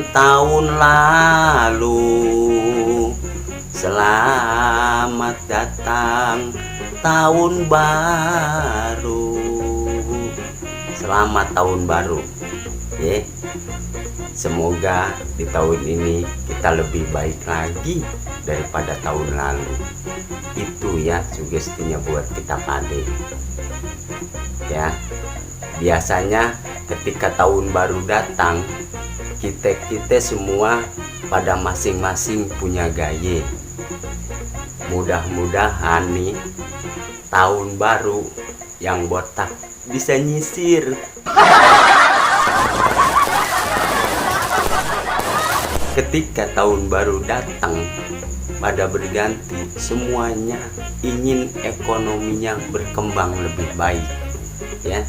tahun lalu. Selamat datang tahun baru. Selamat tahun baru ya. Semoga di tahun ini kita lebih baik lagi daripada tahun lalu. Itu ya sugestinya buat kita pade ya. Biasanya ketika tahun baru datang, kita semua pada masing-masing punya gaya. Mudah-mudahan nih tahun baru yang botak bisa nyisir. Ketika tahun baru datang, pada berganti semuanya ingin ekonominya berkembang lebih baik ya.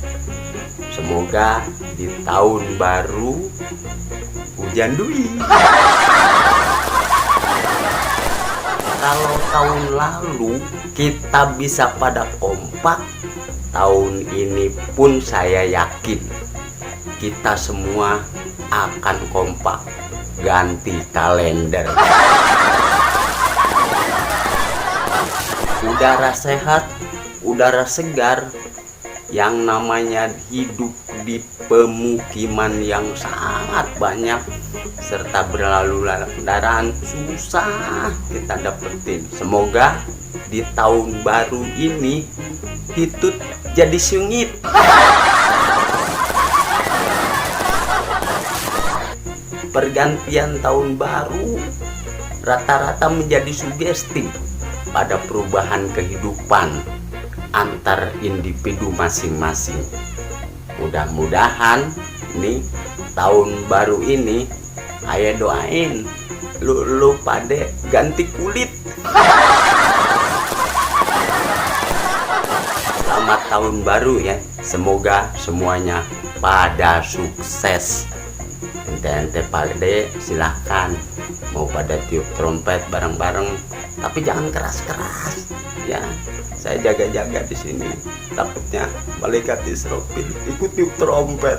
Semoga di tahun baru hujan duit. Kalau tahun lalu kita bisa pada kompak, tahun ini pun saya yakin kita semua akan kompak ganti kalender. Udara sehat, udara segar, yang namanya hidup di pemukiman yang sangat banyak serta berlalu kendaraan susah kita dapetin. Semoga di tahun baru ini hitut jadi sungit. Pergantian tahun baru rata-rata menjadi sugesti pada perubahan kehidupan antar individu masing-masing. Mudah-mudahan nih tahun baru ini ayo doain lu pade ganti kulit. Selamat tahun baru ya. Semoga semuanya pada sukses. Ente pade silahkan mau pada tiup trompet bareng-bareng, tapi jangan keras-keras ya. Saya jaga-jaga di sini, takutnya malaikat Israfil ikut tiup trompet.